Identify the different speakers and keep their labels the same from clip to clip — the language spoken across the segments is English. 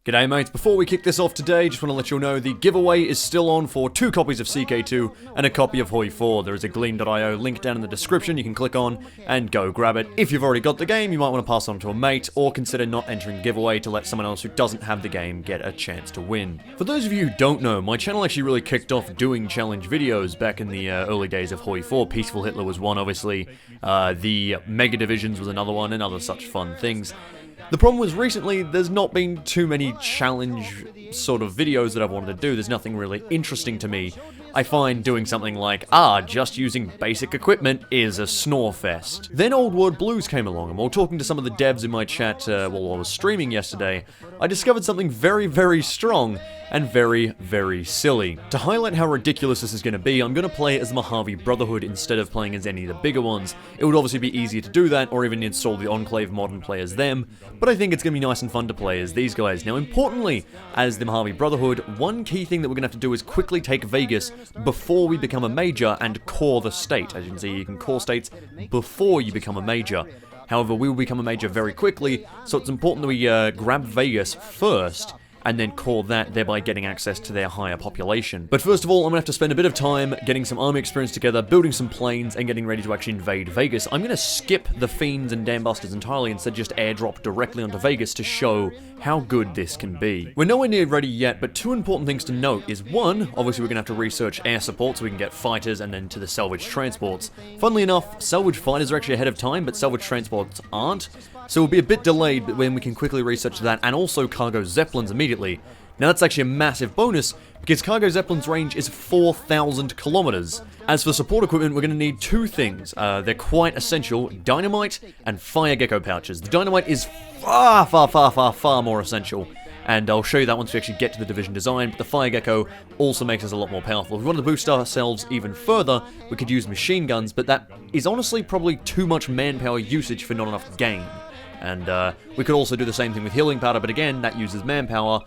Speaker 1: G'day mates, before we kick this off today, just want to let you all know the giveaway is still on for 2 copies of CK2 and a copy of Hoi 4. There is a gleam.io link down in the description you can click on and go grab it. If you've already got the game, you might want to pass on to a mate or consider not entering the giveaway to let someone else who doesn't have the game get a chance to win. For those of you who don't know, my channel actually really kicked off doing challenge videos back in the early days of Hoi 4. Peaceful Hitler was one, obviously. The Mega Divisions was another one, and other such fun things. The problem was recently, there's not been too many challenge sort of videos that I've wanted to do. There's nothing really interesting to me. I find doing something like, just using basic equipment is a snore fest. Then Old World Blues came along, and while talking to some of the devs in my chat while I was streaming yesterday, I discovered something very, very strong and very, very silly. To highlight how ridiculous this is going to be, I'm going to play as the Mojave Brotherhood instead of playing as any of the bigger ones. It would obviously be easier to do that, or even install the Enclave mod and play as them, but I think it's going to be nice and fun to play as these guys. Now importantly, as the Mojave Brotherhood, one key thing that we're going to have to do is quickly take Vegas before we become a major and core the state. As you can see, you can core states before you become a major. However, we will become a major very quickly, so it's important that we grab Vegas first, and then core that, thereby getting access to their higher population. But first of all, I'm going to have to spend a bit of time getting some army experience together, building some planes, and getting ready to actually invade Vegas. I'm going to skip the Fiends and Dambusters entirely, instead just airdrop directly onto Vegas to show how good this can be. We're nowhere near ready yet, but 2 important things to note is 1, obviously we're going to have to research air support so we can get fighters and then to the salvage transports. Funnily enough, salvage fighters are actually ahead of time, but salvage transports aren't. So we'll be a bit delayed, but when we can quickly research that, and also cargo zeppelins immediately. Now that's actually a massive bonus, because cargo zeppelins' range is 4,000 kilometers. As for support equipment, we're going to need 2 things. They're quite essential: dynamite and fire gecko pouches. The dynamite is far more essential, and I'll show you that once we actually get to the division design, but the fire gecko also makes us a lot more powerful. If we wanted to boost ourselves even further, we could use machine guns, but that is honestly probably too much manpower usage for not enough gain. And we could also do the same thing with healing powder, but again, that uses manpower,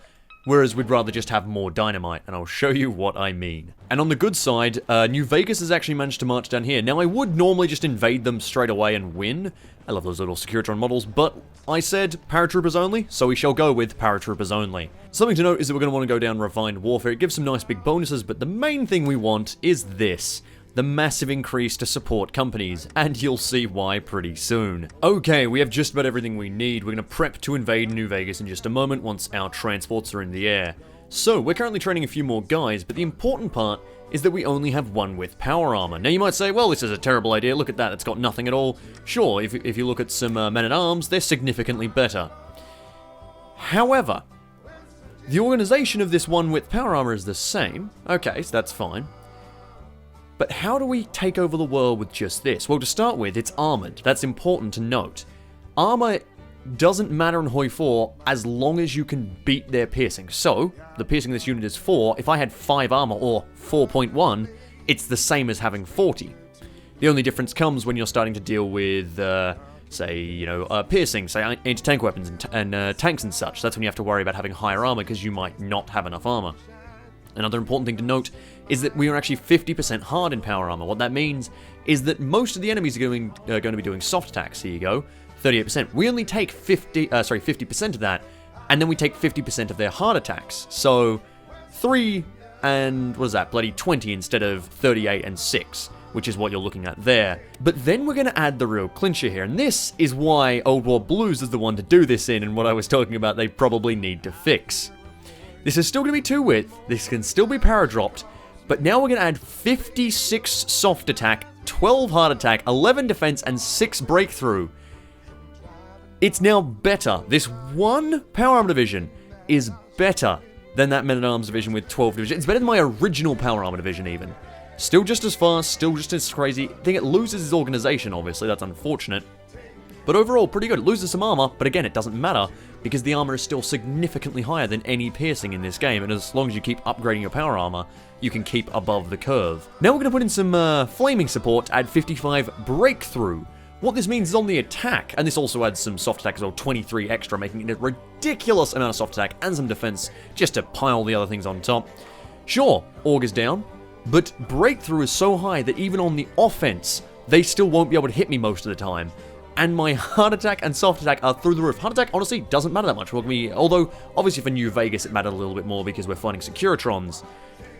Speaker 1: whereas we'd rather just have more dynamite, and I'll show you what I mean. And on the good side, New Vegas has actually managed to march down here. Now, I would normally just invade them straight away and win. I love those little Securitron models, but I said Paratroopers only, so we shall go with Paratroopers only. Something to note is that we're going to want to go down Refined Warfare. It gives some nice big bonuses, but the main thing we want is this: the massive increase to support companies, and you'll see why pretty soon. Okay, we have just about everything we need. We're going to prep to invade New Vegas in just a moment once our transports are in the air. So, we're currently training a few more guys, but the important part is that we only have 1 with power armor. Now you might say, well, this is a terrible idea, look at that, it's got nothing at all. Sure, if you look at some men-at-arms, they're significantly better. However, the organization of this 1 with power armor is the same. Okay, so that's fine. But how do we take over the world with just this? Well, to start with, it's armored. That's important to note. Armor doesn't matter in Hoi 4 as long as you can beat their piercing. So, the piercing of this unit is 4. If I had 5 armor, or 4.1, it's the same as having 40. The only difference comes when you're starting to deal with, piercing, say, anti-tank weapons and tanks and such. That's when you have to worry about having higher armor, because you might not have enough armor. Another important thing to note is that we are actually 50% hard in power armor. What that means is that most of the enemies are going to be doing soft attacks. Here you go, 38%. We only take 50% of that, and then we take 50% of their hard attacks. So 3 and what is that? Bloody 20 instead of 38 and 6, which is what you're looking at there. But then we're going to add the real clincher here, and this is why Old World Blues is the one to do this in, and what I was talking about they probably need to fix. This is still going to be 2 width, this can still be para-dropped, but now we're going to add 56 soft attack, 12 hard attack, 11 defense, and 6 breakthrough. It's now better. This 1 power armor division is better than that men-at-arms division with 12 division. It's better than my original power armor division even. Still just as fast, still just as crazy. I think it loses its organization, obviously, that's unfortunate. But overall, pretty good. It loses some armor, but again, it doesn't matter, because the armor is still significantly higher than any piercing in this game, and as long as you keep upgrading your power armor, you can keep above the curve. Now we're going to put in some flaming support to add 55 breakthrough. What this means is on the attack, and this also adds some soft attack as well, 23 extra, making it a ridiculous amount of soft attack and some defense, just to pile the other things on top. Sure, Aug is down, but breakthrough is so high that even on the offense, they still won't be able to hit me most of the time. and my heart attack and soft attack are through the roof. Heart attack, honestly, doesn't matter that much. Although, obviously for New Vegas, it mattered a little bit more because we're fighting Securitrons.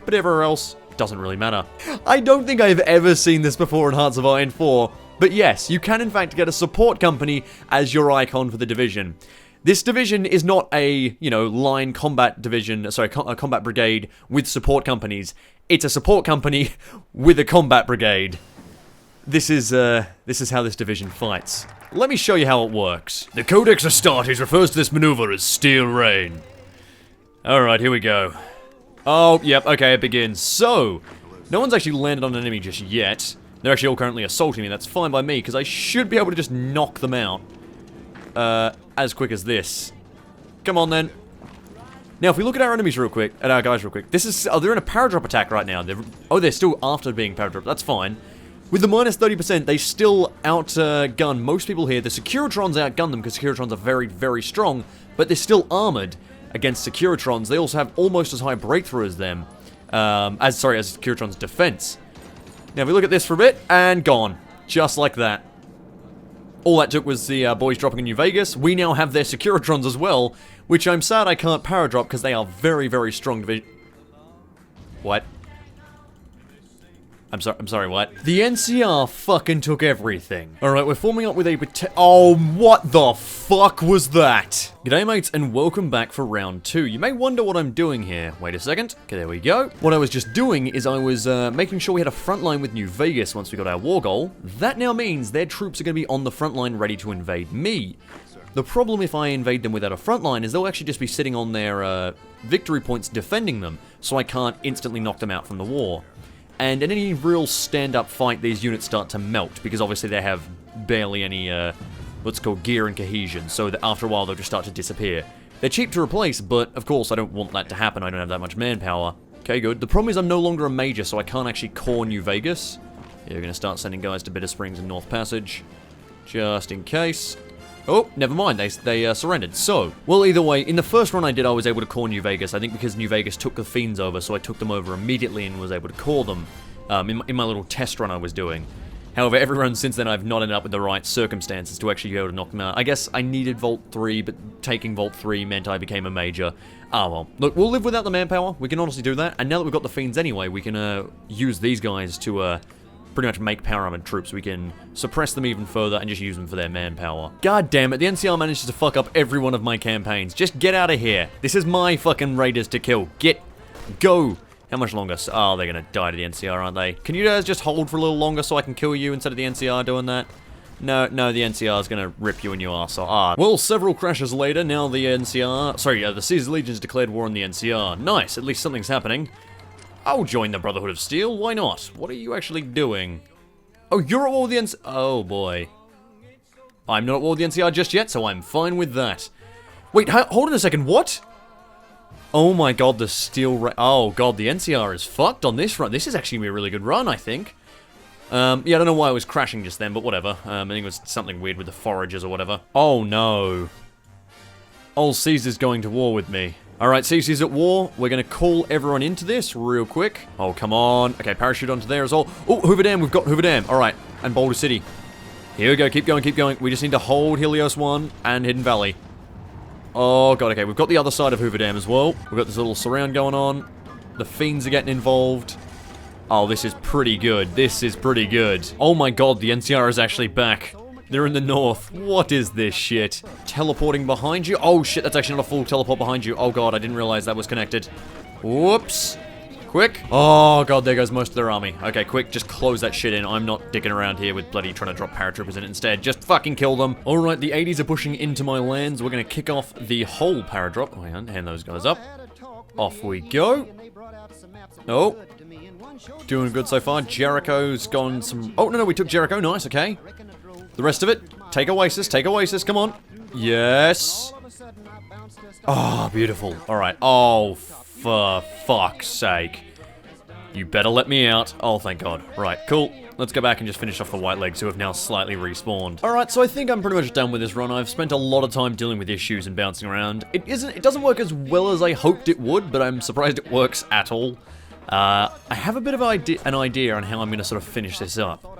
Speaker 1: But everywhere else, doesn't really matter. I don't think I've ever seen this before in Hearts of Iron 4. But yes, you can in fact get a support company as your icon for the division. This division is not a, line combat division, sorry, a combat brigade with support companies. It's a support company with a combat brigade. This is how this division fights. Let me show you how it works. The Codex Astartes refers to this maneuver as Steel Rain. Alright, here we go. Oh, yep, okay, it begins. So, no one's actually landed on an enemy just yet. They're actually all currently assaulting me. That's fine by me, because I should be able to just knock them out. As quick as this. Come on, then. Now, if we look at our enemies real quick, at our guys real quick, this is, they're in a paradrop attack right now. They're still after being paradrop. That's fine. With the minus 30%, they still outgun most people here. The Securitrons outgun them because Securitrons are very, very strong, but they're still armored against Securitrons. They also have almost as high breakthrough as them, as Securitrons' defense. Now, if we look at this for a bit, and gone. Just like that. All that took was the boys dropping in New Vegas. We now have their Securitrons as well, which I'm sad I can't paradrop because they are very, very strong division. What? I'm sorry, what? The NCR fucking took everything. Alright, we're forming up with a oh, what the fuck was that? G'day mates, and welcome back for round 2. You may wonder what I'm doing here. Wait a second. Okay, there we go. What I was just doing is I was making sure we had a front line with New Vegas once we got our war goal. That now means their troops are going to be on the front line ready to invade me. The problem if I invade them without a front line is they'll actually just be sitting on their victory points defending them, so I can't instantly knock them out from the war. And in any real stand-up fight, these units start to melt, because obviously they have barely any, what's called gear and cohesion, so that after a while they'll just start to disappear. They're cheap to replace, but of course I don't want that to happen, I don't have that much manpower. Okay, good. The problem is I'm no longer a major, so I can't actually core New Vegas. Yeah, we're gonna start sending guys to Bitter Springs and North Passage, just in case. Oh, never mind, they surrendered. So, well, either way, in the first run I did, I was able to core New Vegas. I think because New Vegas took the Fiends over, so I took them over immediately and was able to core them in my little test run I was doing. However, every run since then I've not ended up with the right circumstances to actually be able to knock them out. I guess I needed Vault 3, but taking Vault 3 meant I became a major. Ah, well. Look, we'll live without the manpower. We can honestly do that. And now that we've got the Fiends anyway, we can use these guys to pretty much make power armored troops. We can suppress them even further and just use them for their manpower. God damn it, the NCR manages to fuck up every one of my campaigns. Just get out of here. This is my fucking raiders to kill. Go. How much longer? Oh, they're gonna die to the NCR, aren't they? Can you guys just hold for a little longer so I can kill you instead of the NCR doing that? No, the NCR is gonna rip you in your arsehole. Ah. Well, several crashes later, now the the Caesar Legion's declared war on the NCR. Nice, at least something's happening. I'll join the Brotherhood of Steel, why not? What are you actually doing? Oh, you're at war with the NCR? Oh, boy. I'm not at war with the NCR just yet, so I'm fine with that. Wait, hold on a second, what? Oh my god, the Steel oh god, the NCR is fucked on this run. This is actually going to be a really good run, I think. Yeah, I don't know why I was crashing just then, but whatever. I think it was something weird with the foragers or whatever. Oh no. Old Caesar's going to war with me. Alright, Caesar's at war. We're going to call everyone into this real quick. Oh, come on. Okay, parachute onto there as well. Oh, Hoover Dam. We've got Hoover Dam. Alright, and Boulder City. Here we go. Keep going, keep going. We just need to hold Helios 1 and Hidden Valley. Oh, god, okay. We've got the other side of Hoover Dam as well. We've got this little surround going on. The Fiends are getting involved. Oh, this is pretty good. This is pretty good. Oh my god, the NCR is actually back. They're in the north. What is this shit? Teleporting behind you? Oh shit, that's actually not a full teleport behind you. Oh god, I didn't realize that was connected. Whoops. Quick. Oh god, there goes most of their army. Okay, quick, just close that shit in. I'm not dicking around here with bloody trying to drop paratroopers in it instead. Just fucking kill them. Alright, the 80s are pushing into my lands. We're gonna kick off the whole paradrop. Oh, hang on, hand those guys up. Off we go. Oh. Doing good so far. Jericho's gone some... Oh, no, we took Jericho. Nice, okay. The rest of it, take Oasis, come on. Yes. Oh, beautiful. Alright. Oh, for fuck's sake. You better let me out. Oh, thank god. Right, cool. Let's go back and just finish off the White Legs, who have now slightly respawned. Alright, so I think I'm pretty much done with this run. I've spent a lot of time dealing with issues and bouncing around. It doesn't work as well as I hoped it would, but I'm surprised it works at all. I have a bit of an idea on how I'm going to sort of finish this up.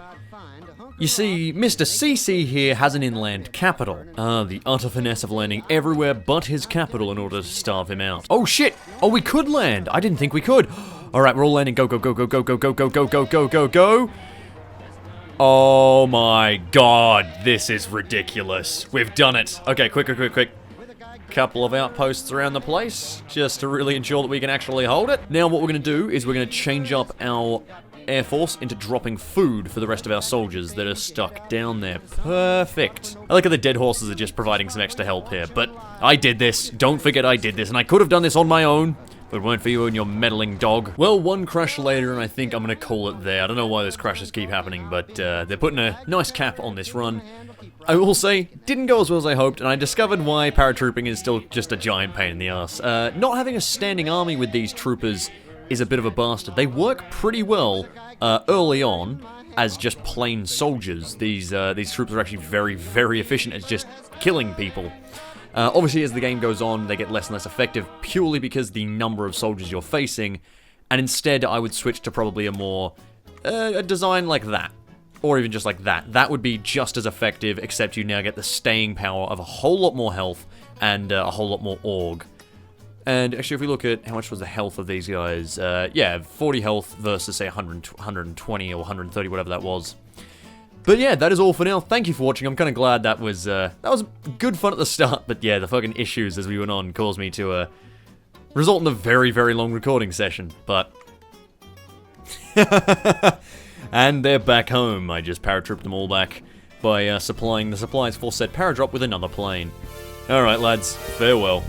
Speaker 1: You see, Mr. CC here has an inland capital. Ah, the utter finesse of landing everywhere but his capital in order to starve him out. Oh shit! Oh, we could land! I didn't think we could! Alright, we're all landing. Go, go, go, go, go, go, go, go, go, go, go, go, go! Oh my god, this is ridiculous. We've done it. Okay, quick, quick, quick, quick. Couple of outposts around the place, just to really ensure that we can actually hold it. Now what we're going to do is we're going to change up our Air Force into dropping food for the rest of our soldiers that are stuck down there. Perfect. I like how the dead horses are just providing some extra help here, but I did this. Don't forget I did this, and I could have done this on my own, if it weren't for you and your meddling dog. Well, one crash later, and I think I'm going to call it there. I don't know why those crashes keep happening, but they're putting a nice cap on this run. I will say, didn't go as well as I hoped, and I discovered why paratrooping is still just a giant pain in the ass. Not having a standing army with these troopers is a bit of a bastard. They work pretty well early on as just plain soldiers. These troops are actually very, very efficient at just killing people. Obviously, as the game goes on, they get less and less effective purely because the number of soldiers you're facing, and instead I would switch to probably a more a design like that. Or even just like that. That would be just as effective, except you now get the staying power of a whole lot more health and a whole lot more org. And actually, if we look at how much was the health of these guys, yeah, 40 health versus, say, 120 or 130, whatever that was. But yeah, that is all for now. Thank you for watching. I'm kind of glad that was good fun at the start, but yeah, the fucking issues as we went on caused me to result in a very, very long recording session, but... And they're back home. I just paratrooped them all back by supplying the supplies for said paradrop with another plane. Alright lads, farewell.